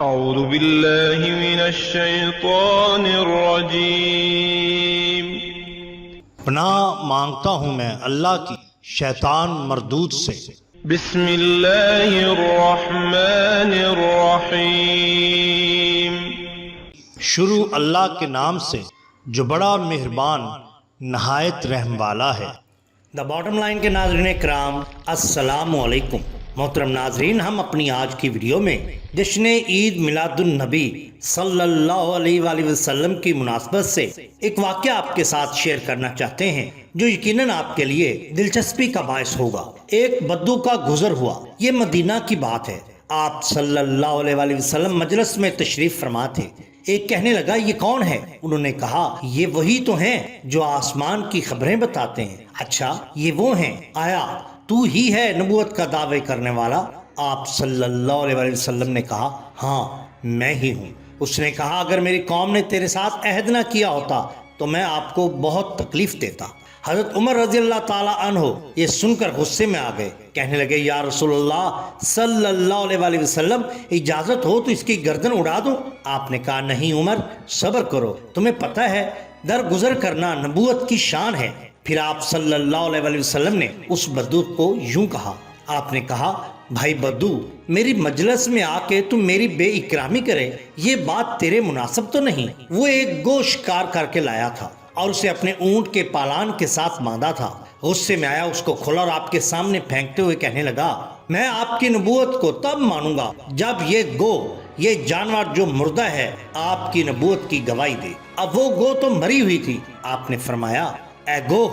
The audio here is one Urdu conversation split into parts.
اعوذ باللہ من الشیطان الرجیم۔ پناہ مانگتا ہوں میں اللہ کی شیطان مردود سے۔ بسم اللہ الرحمن الرحیم۔ شروع اللہ کے نام سے جو بڑا مہربان نہایت رحم والا ہے۔ دا باٹم لائن کے ناظرین کرام، السلام علیکم۔ محترم ناظرین، ہم اپنی آج کی ویڈیو میں جشن عید میلاد النبی صلی اللہ علیہ وآلہ وسلم کی مناسبت سے ایک واقعہ آپ کے ساتھ شیئر کرنا چاہتے ہیں جو یقیناً آپ کے لیے دلچسپی کا باعث ہوگا۔ ایک بدو کا گزر ہوا، یہ مدینہ کی بات ہے۔ آپ صلی اللہ علیہ وآلہ وسلم مجلس میں تشریف فرما تھے۔ ایک کہنے لگا، یہ کون ہے؟ انہوں نے کہا، یہ وہی تو ہیں جو آسمان کی خبریں بتاتے ہیں۔ اچھا، یہ وہ ہیں؟ آیا تو ہی ہے نبوت کا دعوے کرنے والا؟ آپ صلی اللہ علیہ وآلہ وسلم نے کہا، ہاں میں ہی ہوں۔ اس نے کہا، اگر میری قوم نے تیرے ساتھ عہد نہ کیا ہوتا تو میں آپ کو بہت تکلیف دیتا۔ حضرت عمر رضی اللہ تعالیٰ عنہ یہ سن کر غصے میں آ گئے، کہنے لگے، یا رسول اللہ صلی اللہ علیہ وآلہ وسلم، اجازت ہو تو اس کی گردن اڑا دوں؟ آپ نے کہا، نہیں عمر، صبر کرو، تمہیں پتہ ہے درگزر کرنا نبوت کی شان ہے۔ پھر آپ صلی اللہ علیہ وآلہ وسلم نے اس بدو کو یوں کہا، آپ نے کہا، بھائی بدو، میری مجلس میں آ کے تم میری بے اکرامی کرے، یہ بات تیرے مناسب تو نہیں۔ وہ ایک گوشت کار کر کے لایا تھا اور اسے اپنے اونٹ کے پالان کے ساتھ باندھا تھا۔ غصے میں آیا، اس کو کھولا اور آپ کے سامنے پھینکتے ہوئے کہنے لگا، میں آپ کی نبوت کو تب مانوں گا جب یہ جانور جو مردہ ہے آپ کی نبوت کی گواہی دے۔ اب وہ گو تو مری ہوئی تھی۔ آپ نے فرمایا، اے گو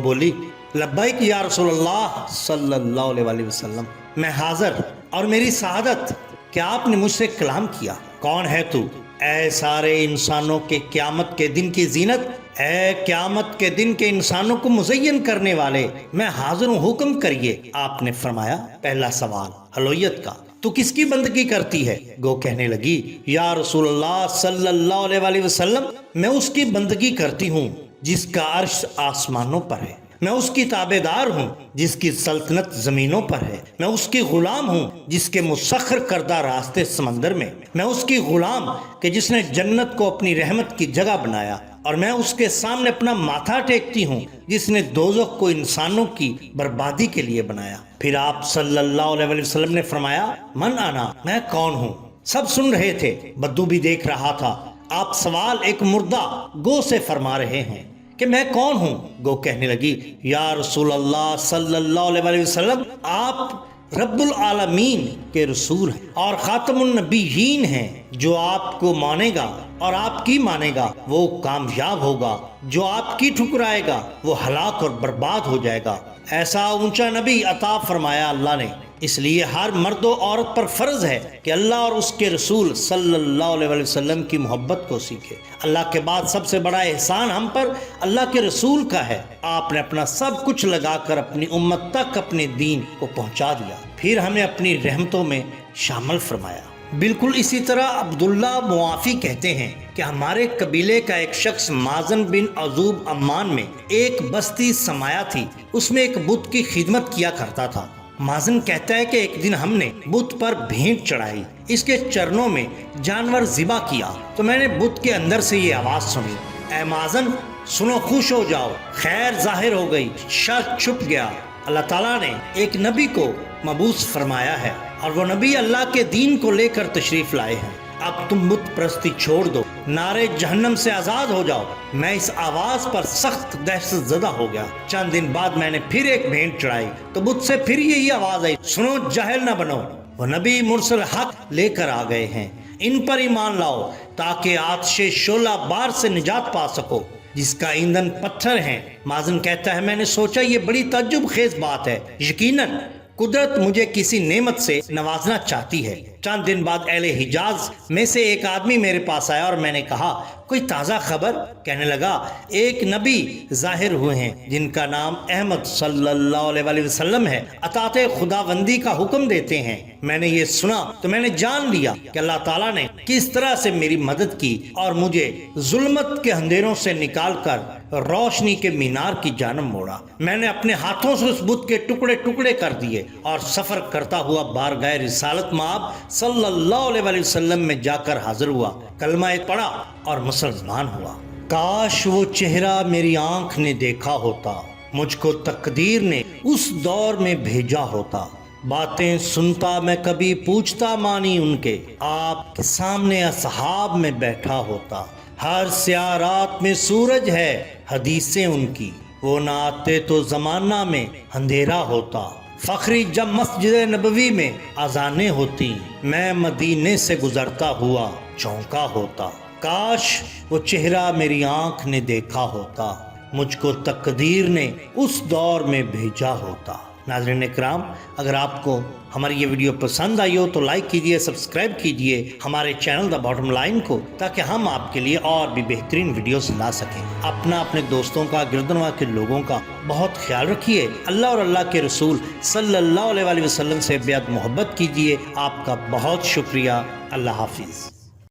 بولی، لبیک یا رسول اللہ صلی اللہ علیہ وآلہ وسلم، میں حاضر اور میری سعادت، کیا آپ نے مجھ سے کلام کیا؟ کون ہے تو؟ اے سارے انسانوں کے قیامت کے دن کی زینت، اے قیامت کے دن کے انسانوں کو مزین کرنے والے، میں حاضر ہوں، حکم کریے۔ آپ نے فرمایا، پہلا سوال الوہیت کا، تو کس کی بندگی کرتی ہے؟ گو کہنے لگی، یا رسول اللہ صلی اللہ علیہ وآلہ وسلم، میں اس کی بندگی کرتی ہوں جس کا عرش آسمانوں پر ہے، میں اس کی تابع دار ہوں جس کی سلطنت زمینوں پر ہے، میں اس کی غلام ہوں جس کے مسخر کردہ راستے سمندر میں، میں اس کی غلام کہ جس نے جنت کو اپنی رحمت کی جگہ بنایا، اور میں اس کے سامنے اپنا ماتھا ٹیکتی ہوں جس نے دوزخ کو انسانوں کی بربادی کے لیے بنایا۔ پھر آپ صلی اللہ علیہ وسلم نے فرمایا، من انا، میں کون ہوں؟ سب سن رہے تھے، بدو بھی دیکھ رہا تھا۔ آپ سوال ایک مردہ گو سے فرما رہے ہیں کہ میں کون ہوں؟ گو کہنے لگی، یا رسول اللہ صلی اللہ علیہ وآلہ وسلم، آپ رب العالمین کے رسول ہیں اور خاتم النبیین ہیں۔ جو آپ کو مانے گا اور آپ کی مانے گا وہ کامیاب ہوگا، جو آپ کی ٹھکرائے گا وہ ہلاک اور برباد ہو جائے گا۔ ایسا اونچا نبی عطا فرمایا اللہ نے، اس لیے ہر مرد و عورت پر فرض ہے کہ اللہ اور اس کے رسول صلی اللہ علیہ وسلم کی محبت کو سیکھے۔ اللہ کے بعد سب سے بڑا احسان ہم پر اللہ کے رسول کا ہے۔ آپ نے اپنا سب کچھ لگا کر اپنی امت تک اپنے دین کو پہنچا دیا، پھر ہمیں اپنی رحمتوں میں شامل فرمایا۔ بالکل اسی طرح عبداللہ معافی کہتے ہیں کہ ہمارے قبیلے کا ایک شخص مازن بن عذوب عمان میں ایک بستی سمایا تھی، اس میں ایک بت کی خدمت کیا کرتا تھا۔ مازن کہتا ہے کہ ایک دن ہم نے بت پر بھینٹ چڑھائی، اس کے چرنوں میں جانور ذبح کیا تو میں نے بت کے اندر سے یہ آواز سنی، اے مازن سنو، خوش ہو جاؤ، خیر ظاہر ہو گئی، شر چھپ گیا۔ اللہ تعالیٰ نے ایک نبی کو مبعوث فرمایا ہے اور وہ نبی اللہ کے دین کو لے کر تشریف لائے ہیں۔ اب تم بت پرستی چھوڑ دو، نارے جہنم سے آزاد ہو جاؤ۔ میں اس آواز پر سخت دہشت زدہ ہو گیا۔ چند دن بعد میں نے پھر ایک بھینٹ چڑھائی تو بت سے پھر یہی آواز آئی، سنو، جاہل نہ بنو، وہ نبی مرسل حق لے کر آ گئے ہیں، ان پر ایمان لاؤ تاکہ آتش شعلہ بار سے نجات پا سکو جس کا ایندھن پتھر ہے۔ مازن کہتا ہے، میں نے سوچا یہ بڑی تعجب خیز بات ہے، یقیناً قدرت مجھے کسی نعمت سے نوازنا چاہتی ہے۔ چند دن بعد اہل حجاز میں سے ایک آدمی میرے پاس آیا اور میں نے کہا، کوئی تازہ خبر؟ کہنے لگا، ایک نبی ظاہر ہوئے ہیں جن کا نام احمد صلی اللہ علیہ وآلہ وسلم ہے، اطاعت خداوندی کا حکم دیتے ہیں۔ میں نے یہ سنا تو میں نے جان لیا کہ اللہ تعالیٰ نے کس طرح سے میری مدد کی اور مجھے ظلمت کے اندھیروں سے نکال کر روشنی کے مینار کی جانب موڑا۔ میں نے اپنے ہاتھوں سے اس بت کے ٹکڑے ٹکڑے کر دیے اور سفر کرتا ہوا بارگاہ رسالت مآب صلی اللہ علیہ وسلم میں جا کر حاضر ہوا، کلمہ پڑھا اور مسلمان ہوا۔ کاش وہ چہرہ میری آنکھ نے دیکھا ہوتا، مجھ کو تقدیر نے اس دور میں بھیجا ہوتا۔ باتیں سنتا میں کبھی پوچھتا مانی ان کے، آپ کے سامنے اصحاب میں بیٹھا ہوتا۔ ہر سیاہ رات میں سورج ہے حدیثیں ان کی، وہ نہ آتے تو زمانہ میں اندھیرا ہوتا۔ فخری جب مسجد نبوی میں اذانیں ہوتی، میں مدینے سے گزرتا ہوا چونکا ہوتا۔ کاش وہ چہرہ میری آنکھ نے دیکھا ہوتا، مجھ کو تقدیر نے اس دور میں بھیجا ہوتا۔ ناظرین اکرام، اگر آپ کو ہماری یہ ویڈیو پسند آئی ہو تو لائک کیجئے، سبسکرائب کیجئے ہمارے چینل دا باٹم لائن کو، تاکہ ہم آپ کے لیے اور بھی بہترین ویڈیوز لا سکیں۔ اپنے دوستوں کا، گردنوا کے لوگوں کا بہت خیال رکھیے۔ اللہ اور اللہ کے رسول صلی اللہ علیہ وسلم سے بے حد محبت کیجئے۔ آپ کا بہت شکریہ۔ اللہ حافظ۔